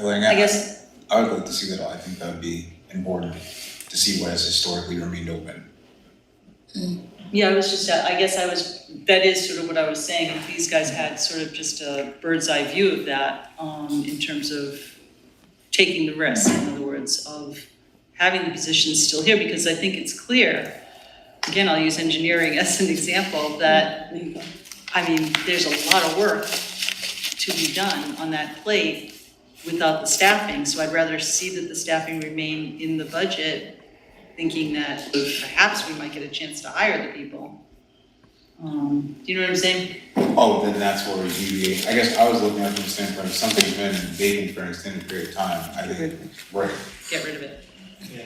I guess I would like to see that. I think that would be important to see what has historically remained open. Yeah, I guess that is sort of what I was saying, if these guys had sort of just a bird's eye view of that, in terms of taking the risk, in other words, of having the positions still here, because I think it's clear, again, I'll use engineering as an example, that, I mean, there's a lot of work to be done on that plate without the staffing, so I'd rather see that the staffing remain in the budget, thinking that perhaps we might get a chance to hire the people. Do you know what I'm saying? Oh, then that's where we deviate. I guess I was looking at it from the standpoint of something's been vacant for an extended period of time. I think, right. Get rid of it. Yeah.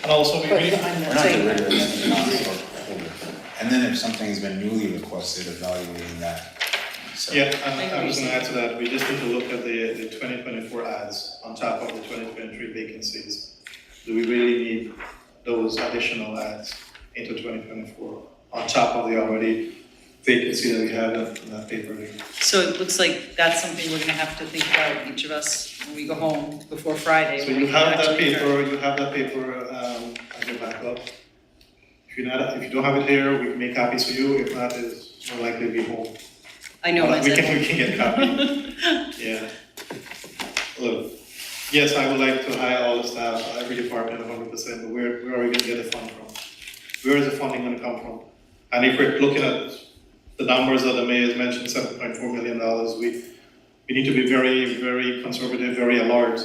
And also We're not getting rid of it. And then if something has been newly requested, evaluating that. So. Yeah, and I was going to add to that. We just need to look at the 2024 ads on top of the 2023 vacancies. Do we really need those additional ads into 2024 on top of the already vacancy that we have in that paper? So it looks like that's something we're gonna have to think about, each of us, when we go home before Friday. So you have that paper, as your backup. If you don't have it here, we can make copies for you. If not, it's more likely to be home. I know. We can get a copy. Yeah. Look, yes, I would like to hire all the staff, every department 100%, but where are we going to get the fund from? Where is the funding going to come from? And if we're looking at the numbers that the mayor has mentioned, $7.4 million, we need to be very, very conservative, very alert,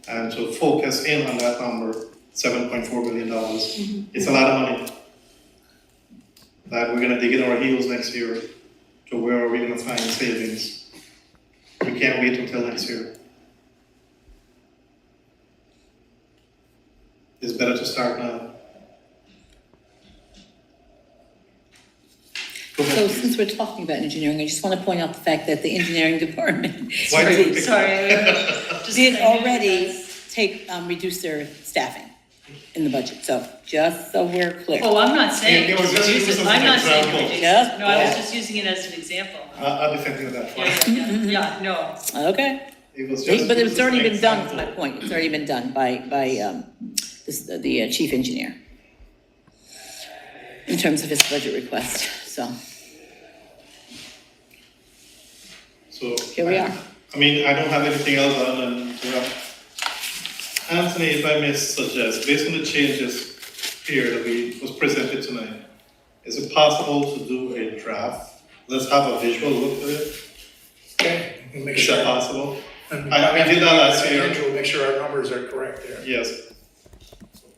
and to focus in on that number, $7.4 million. Mm-hmm. It's a lot of money that we're going to dig in our heels next year to where are we going to find savings. We can't wait until next year. It's better to start now. So since we're talking about engineering, I just want to point out the fact that the engineering department did already reduce their staffing in the budget, so just so we're clear. Oh, I'm not saying It was just- reduce it it, was I'm not an saying example. reduce Just- it. No, I was just using it as an example. I'll defend you on that one. Yeah, no. Okay, It was just, but it's already an been done, is example. my point, it's already been done by the chief engineer in terms of his budget request, so So here we are. I mean, I don't have anything else other than, Anthony, if I may suggest, based on the changes here that was presented tonight, is it possible to do a draft? Let's have a visual look at it. Okay, we can make Is sure. that possible? And I did that last year. Andrew will make sure our numbers are correct there. Yes.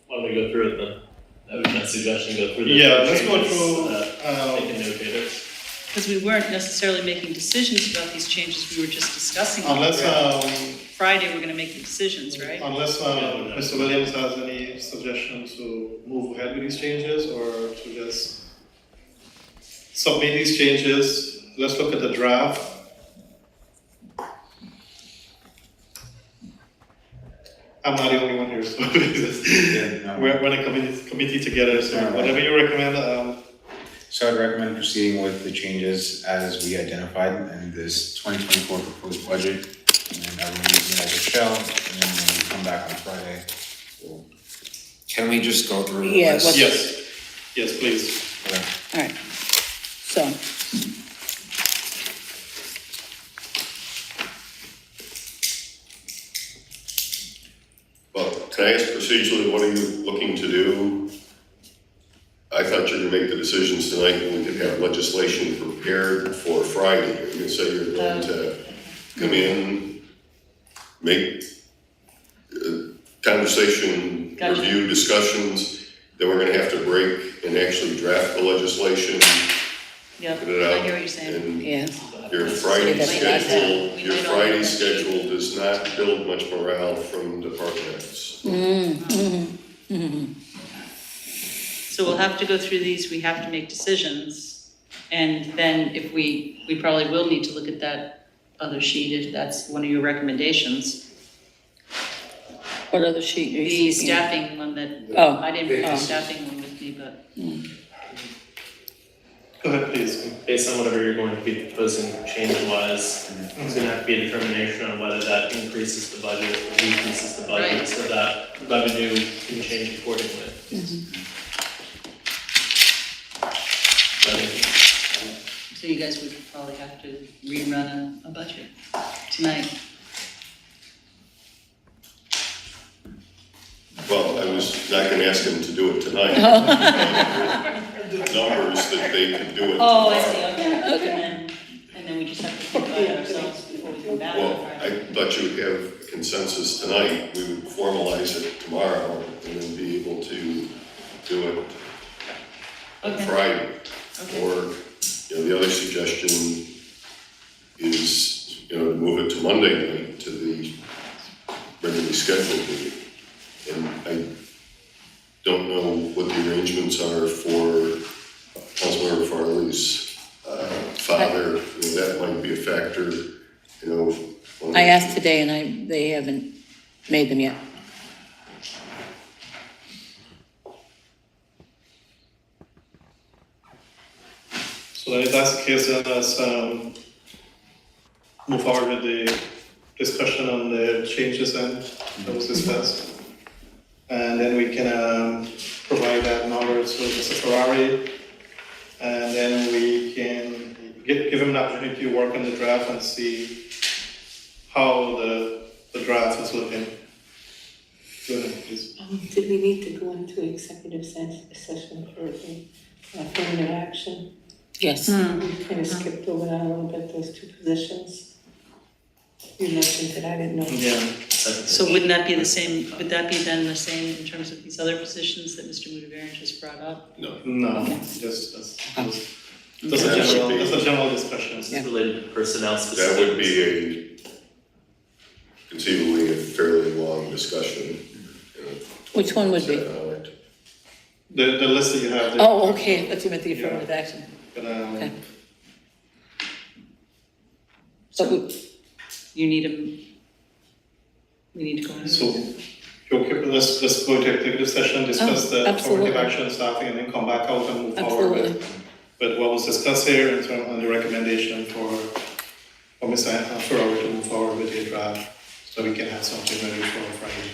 Why don't we go through it then? That would be my suggestion, go through the. Yeah, let's go changes, through, Make a note here. Because we weren't necessarily making decisions about these changes, we were just discussing them. Unless, Friday, we're gonna make the decisions, right? Mr. Williams has any suggestions to move ahead with these changes or to just submit these changes. Let's look at the draft. I'm not the only one here, so we're in a committee together, so whatever you recommend, So I'd recommend proceeding with the changes as we identified in this 2024 proposed budget, and everyone using it as a shell, and then when we come back on Friday, we'll. Can we just go through Yeah, this? what's- yes, please. Okay. All right, so, Well, can I ask procedurally, what are you looking to do? I thought you were gonna make the decisions tonight and we could have legislation prepared for Friday. You say you're going to come in, make conversation, Gotcha. review, discussions, then we're gonna have to break and actually draft the legislation, Yep, put it I out. hear what you're saying. And yes, your Friday Say that schedule, We your might all Friday have that sheet. schedule does not build much morale from department heads. So we'll have to go through these, we have to make decisions, and then if we probably will need to look at that other sheet, if that's one of your recommendations. what other sheet are you The speaking of? staffing one that, Oh. I didn't bring the staffing one with me, but Go ahead, please. Based on whatever you're going to be proposing change-wise, there's gonna have to be a determination on whether that increases the budget or decreases the budget, Right. so that revenue can change accordingly. So you guys would probably have to rerun a budget tonight. Well, I was not gonna ask them to do it tonight. Numbers that they could do it tomorrow. Oh, I see, okay. And then we just have to think about it ourselves before we come back on Well, Friday. I thought you would have consensus tonight, we would formalize it tomorrow, and then be able to do it on Okay. Friday. Okay. Or, the other suggestion is, to move it to Monday night, to the regularly scheduled meeting. And I don't know what the arrangements are for Councilmember Farley's father, that might be a factor, I asked today and they haven't made them yet. So if that's the case, then let's move forward with the discussion on the changes then that was discussed. And then we can provide that number to Mr. Ferrari. And then we can give him an opportunity to work on the draft and see how the draft is looking. Go ahead, please. Did we need to go into executive session for the affirmative action? Yes. We kind of skipped over that a little bit, those two positions. You mentioned it, I didn't know. Yeah. So wouldn't that be the same, would that be then the same in terms of these other positions that Mr. Mudavarian just brought up? No. No, just that's That would a general discussion. It's related to personnel That specifics. would be conceivably a fairly long discussion. Which one would be? The list that you have there. Oh, okay, that's you meant the affirmative action. But, Okay. So You need we need to go into. So, okay, let's go to executive session, discuss the absolutely. affirmative action staffing, and then come back out and move forward Absolutely. with what was discussed here in terms of the recommendation for Mr. Ferrari to move forward with the draft, so we can have something ready for Friday.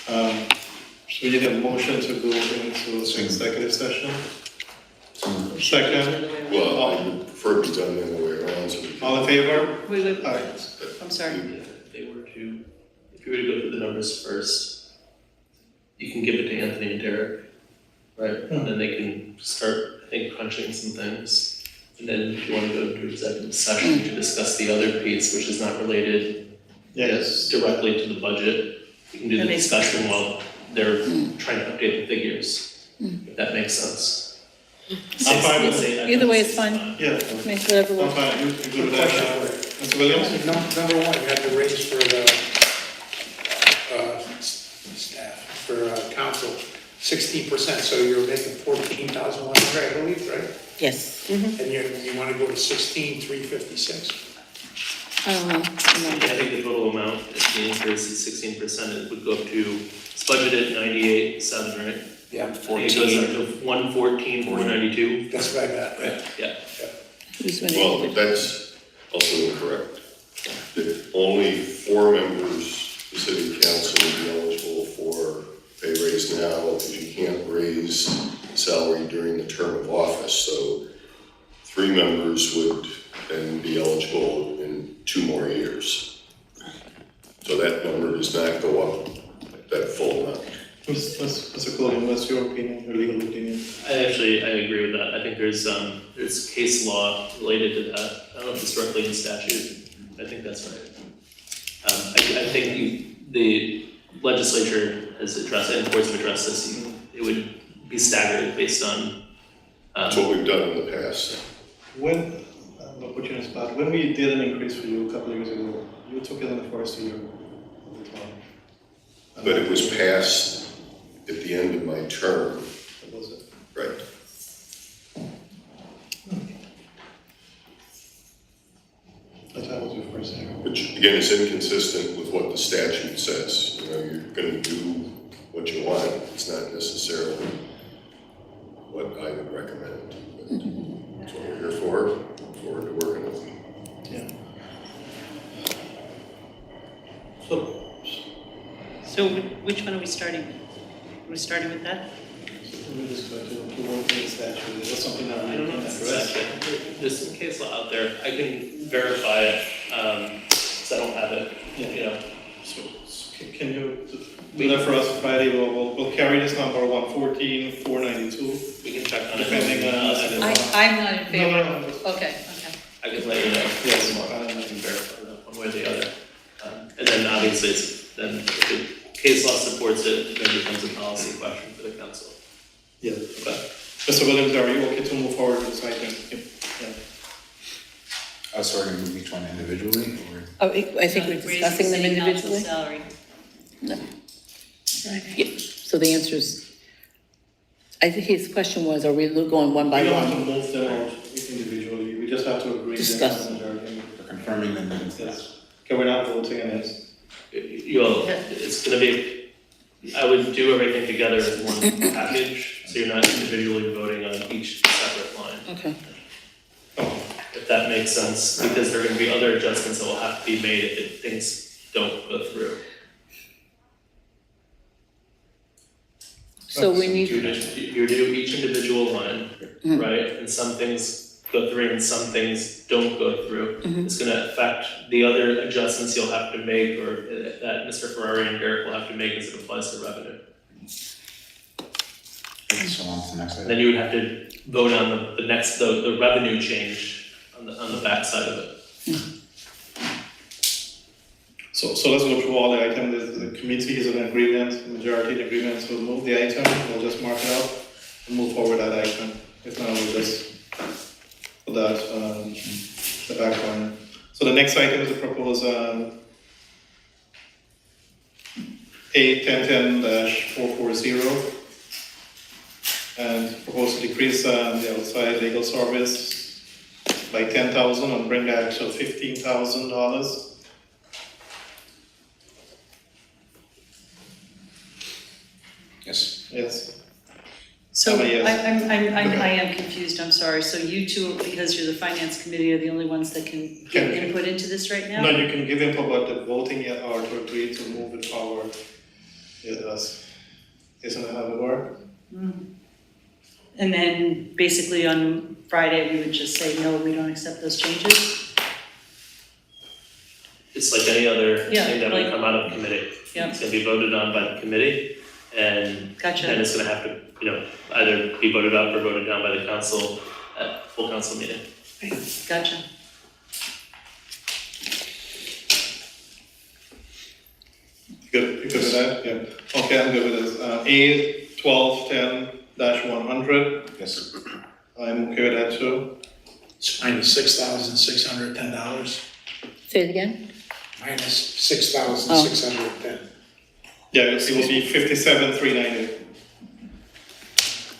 So we need a motion to go into executive session. Second, Well, I would prefer it be done the other way around, so we can. all in favor? Wait, Aye. I'm sorry. If you were to go through the numbers first, you can give it to Anthony and Derek, right? And then they can start, I think, crunching some things. And then if you want to go into executive session to discuss the other piece, which is not related Yes. directly to the budget, you can do That the makes discussion while they're trying to update the figures, if that makes sense. I'm fine with it. Either way is fine. Yeah, Makes whatever I'm works. fine, you good with that? Mr. Williams? Number one, you have the raise for the staff, for council, 16%, so you're making 14,100, I believe, right? Yes. And you want to go to 16,356. I don't know. I think the total amount, if the increase is 16%, it would go up to, it's budgeted 98.7, right? Yeah, I think it goes up to 114,492. that's what I got, yeah. Yeah. Who's winning? Well, that's also incorrect. That only 4 members of the city council would be eligible for pay raise now, because you can't raise salary during the term of office. So 3 members would then be eligible in 2 more years. So that number does not go up that full amount. Mr. Coleman, what's your opinion, your legal opinion? I agree with that. I think there's case law related to that. I don't know if it's directly in statute. I think that's right. I think the legislature has addressed it, and courts have addressed this. It would be staggered based on. That's what we've done in the past. When, I'll put you on the spot, when we did an increase for you a couple of years ago, you took it in the first year of the term. But it was passed at the end of my term, That was it. right? That was your first year. Which again is inconsistent with what the statute says. You're gonna do what you want. It's not necessarily what I would recommend. That's what we're here for, look forward to working with them. So, So which one are we starting with? Are we starting with that? let me just go to work in statute, is that something that I we don't know can if it's address? exactly, there's some case law out there, I can verify it, cause I don't have it, you know. So, can you do that for us Friday, we'll carry this number 114,492, We can check on it. depending on. I'm not in favor. No, no, no. Okay. I can let you know. Yes. I can verify that one way or the other. And then obviously then if the case law supports it, it then becomes a policy question for the council. Yeah, okay. Mr. Williams, are you okay to move forward with this item? Yeah. Oh, so we're gonna move each one individually, or? Oh, I think we're discussing them Raising city council individually. salary. No. Yeah, so the answer is, I think his question was, are we going one by We don't have to one? move them out individually, we just have to agree. Discuss. on the majority. We're confirming them in. Yes. Okay, we're not voting on this. It's gonna be, I would do everything together as one package, so you're not individually voting on each separate line. Okay. If that makes sense, because there are gonna be other adjustments that will have to be made if things don't go through. So we You need, do each individual line, Mhm. right, and some things go through and some things don't go through. Mhm. It's gonna affect the other adjustments you'll have to make, or that Mr. Ferrari and Derek will have to make as it applies to revenue. So on to the next And item. then you would have to vote on the revenue change on the back side of it. So let's go through all the items, the committee is in agreement, the majority in agreement to remove the item, we'll just mark it out and move forward that item. If not, we'll just put that, the back one. So the next item is the proposed, A 1010-440. And propose to decrease, the outside legal service by 10,000 and bring that to $15,000. Yes. Yes. So Yes. I am confused, I'm sorry. So you two, because you're the finance committee, are the only ones that can give Can- input into this right now? No, you can give input, but the voting yet or to agree to move it forward. It does. Isn't that how it works? And then basically on Friday, we would just say, no, we don't accept those changes? It's like any other Yeah, thing that would like- come out of committee. Yeah. It's gonna be voted on by the committee, and Gotcha. then it's gonna have to, either be voted up or voted down by the council at full council meeting. Gotcha. Good, you good with that? Yeah. Okay, I'm good with this. A 1210-100, Yes. I'm okay with that too. It's minus $6,610, say it again? minus $6,610. Yeah, it will be 57,390.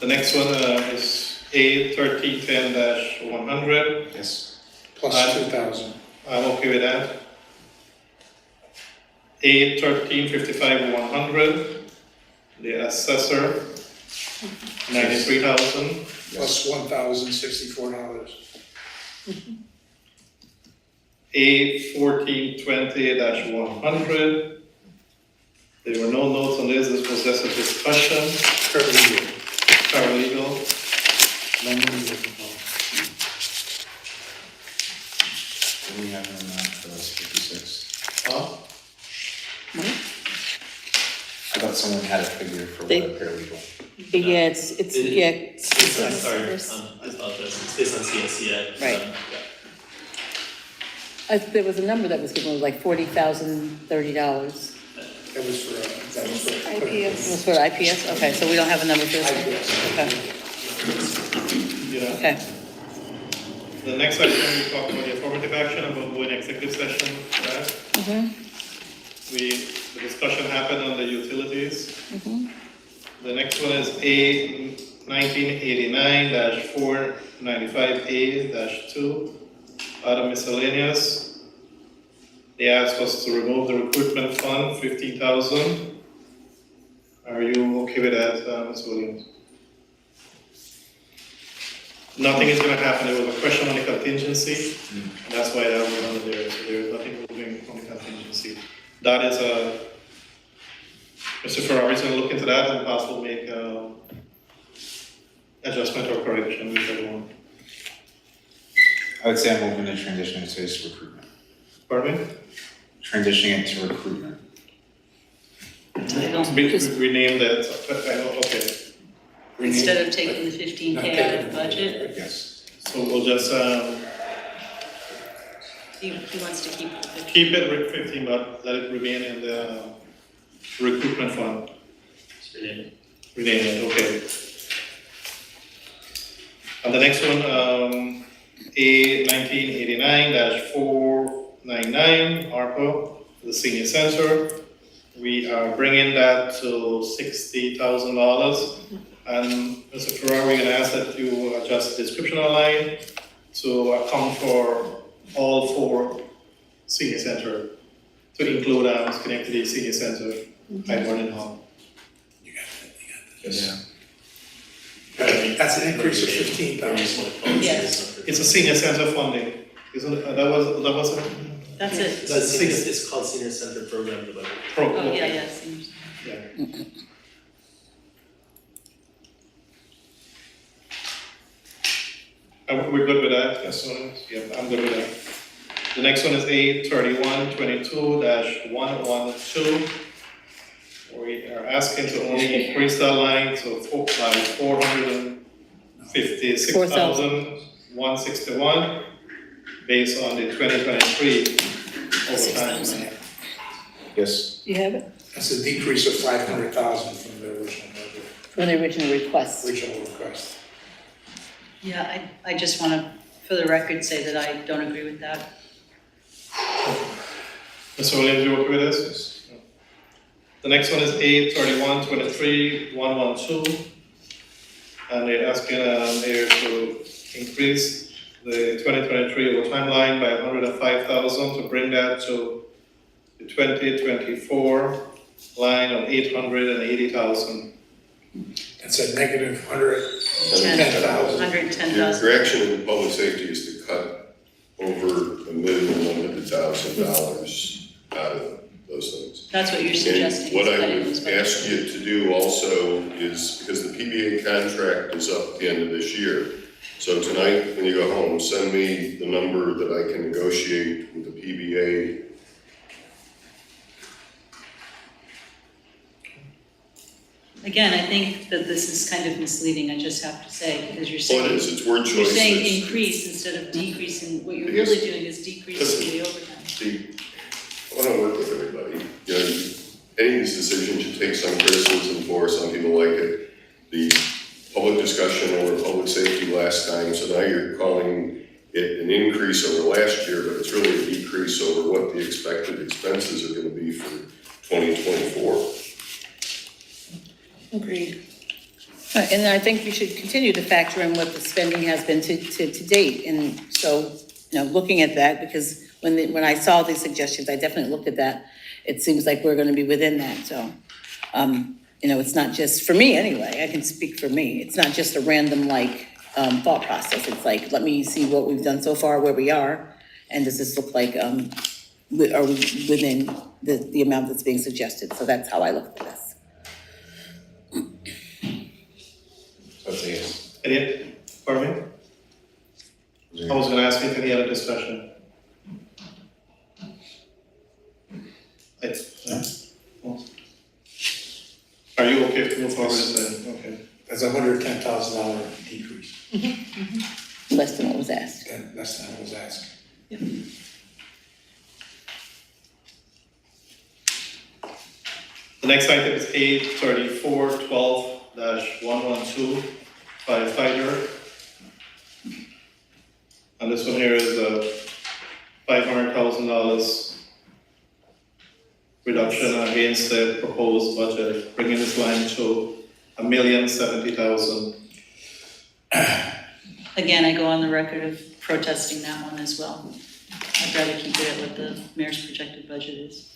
The next one is A 1310-100, Yes. Plus 2,000. I'm okay with that. A 1355-100, the assessor, 93,000. Plus $1,064. A 1420-100. There were no notes on this was just a discussion, Paralegal. paralegal. No money was involved. What do we have on that? That's 56. Huh? I thought someone had a figure for what They- a paralegal. Yeah, it's, yeah. It's based on, sorry, I apologize, it's based on CSCA. Right. Yeah. There was a number that was given, it was like $40,030. That was for. It was for IPS, okay, so we don't have a number for this one? IPS. Yeah. Okay, The next item, we talk about the affirmative action about going executive session, right? The discussion happened on the utilities. The next one is A 1989-495A-2, other miscellaneous. They asked us to remove the recruitment fund, 15,000. Are you okay with that, Ms. Williams? nothing is gonna happen, there was a question on the contingency, and that's why that was under there, so there is nothing moving from the contingency. That is Mr. Ferrari's gonna look into that and possibly make, adjustment or correction, whichever one. I would say I'm moving to transition it to this recruitment. Pardon me? Transitioning it to recruitment. Rename that, but I know, okay, Instead of taking the 15K out of the budget, Yes. so we'll just, he wants to keep the 15. keep it with 15, but let it remain in the recruitment fund. Rename it, okay. And the next one, A 1989-499, ARPA, the senior center. We are bringing that to $60,000. And Mr. Ferrari, we're gonna ask that you adjust the description line to account for all 4 senior center, to include Schenectady Senior Center, Hyde Hall. Yes. That's an increase of 15,000. Yes. It's a senior center funding, isn't it? That was a That's it. It's called Senior Center Program Development. pro. Oh, yeah, seniors. Yeah. We're good with that, yes, yeah, I'm good with that. The next one is A 3122-112. We are asking to only increase that line to by 456,161 based on the 2023 overtime. Yes. You have it? That's a decrease of 500,000 from the original budget, From the original request. original request. Yeah, I just want to, for the record, say that I don't agree with that. Mr. Williams, you okay with this? The next one is A 3123-112. And they're asking there to increase the 2023 overtime line by 105,000 to bring that to the 2024 line of 880,000. That's a negative 110,000. 110,000. Your action in public safety is to cut over $1,100,000 out of those things. That's what you're suggesting. And what is I cutting would those budgets. ask you to do also is, because the PBA contract is up at the end of this year, so tonight, when you go home, send me the number that I can negotiate with the PBA. Again, I think that this is kind of misleading, I just have to say, because you're Well, it saying, is, it's word choice. you're saying It's- increase instead of decreasing. What you're Because- really doing is decreasing the overtime. I want to work with everybody. You know, any of these decisions, you take some criticism for, some people like it. The public discussion over public safety last time, so now you're calling it an increase over last year, but it's really a decrease over what the expected expenses are going to be for 2024. Agreed. And I think you should continue to factor in what the spending has been to date. And so, looking at that, because when I saw these suggestions, I definitely looked at that. It seems like we're gonna be within that, so, it's not just, for me anyway, I can speak for me. It's not just a random thought process. It's like, let me see what we've done so far, where we are, and does this look like, are we within the amount that's being suggested? So that's how I look at this. I'd say yes. Pardon me? I was gonna ask if any other discussion. Are you okay to move forward then? Okay. That's a $110,000 decrease, Less than what was asked. and less than I was asking. The next item is A 3412-112, firefighter. And this one here is a $500,000 reduction against the proposed budget, bringing this line to $1,070,000. Again, I go on the record of protesting that one as well. I'd rather keep it at what the mayor's projected budget is.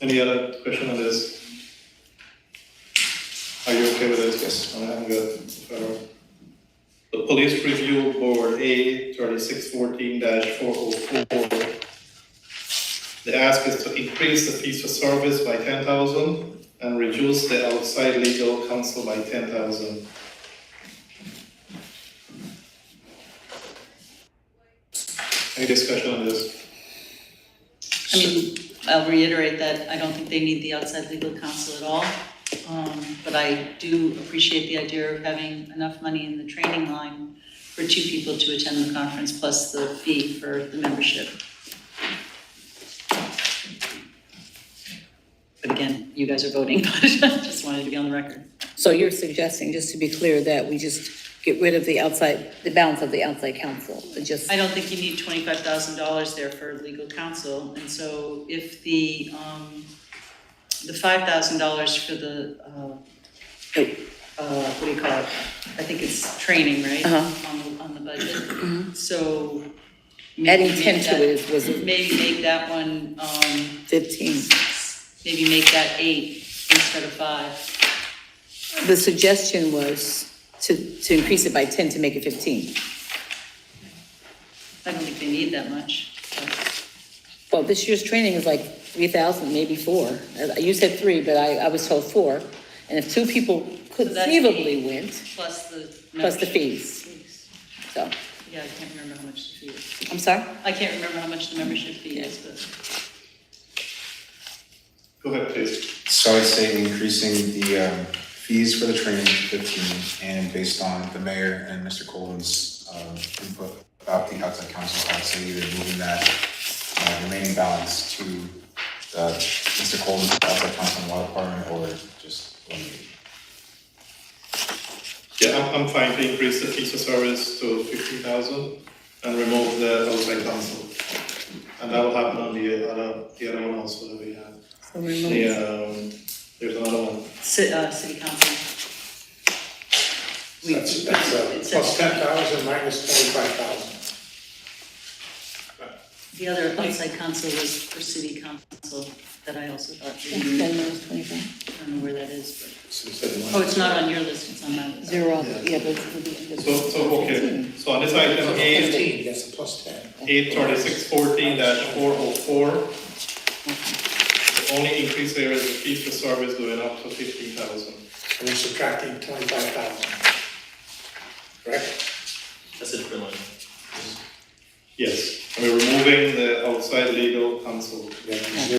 Any other question on this? Are you okay with this? Yes. I'm good. The Police Review Board A 3614-404. The ask is to increase the fees for service by 10,000 and reduce the outside legal counsel by 10,000. Any discussion on this? I mean, I'll reiterate that I don't think they need the outside legal counsel at all. But I do appreciate the idea of having enough money in the training line for 2 people to attend the conference plus the fee for the membership. But again, you guys are voting, but just wanted to be on the record. So you're suggesting, just to be clear, that we just get rid of the balance of the outside counsel, just, I don't think you need $25,000 there for legal counsel, and so if the $5,000 for the, what do you call it? I think it's training, right? On the budget. So. maybe adding 10 make to that- it was Maybe make that one, 15. maybe make that 8 instead of 5. The suggestion was to increase it by 10 to make it 15. I don't think they need that much. Well, this year's training is like 3,000, maybe 4. You said 3, but I was told 4. And if 2 people So that's conceivably 8 went, Plus the plus the membership fees. So, Yeah, I can't remember how much the fee is. I'm sorry? I can't remember how much the membership fee is, but. Go ahead, please. So I'd say increasing the fees for the training to 15, and based on the mayor and Mr. Colvin's input about the outside counsel, I'd say either moving that remaining balance to Mr. Colvin's outside counsel in the water department, or just eliminate. Yeah, I'm fine to increase the fees for service to 15,000 and remove the outside counsel. And that will happen on the other one also that we have. So remove. There's another one. City council. We- That's it plus says- 10,000 minus 25,000. The other outside council was for city council that I also thought, I 10 minus 25. don't know where that is, but. So instead of Oh, it's not on your list, it's on my list. 0, yeah, but it's going to be. Okay, so on this item, 15, that's a plus 10. 83614-404, the only increase there is the fee for service going up to 15,000. And we're subtracting 25,000. Correct? That's a different line. Yes, and we're removing the outside legal counsel. Then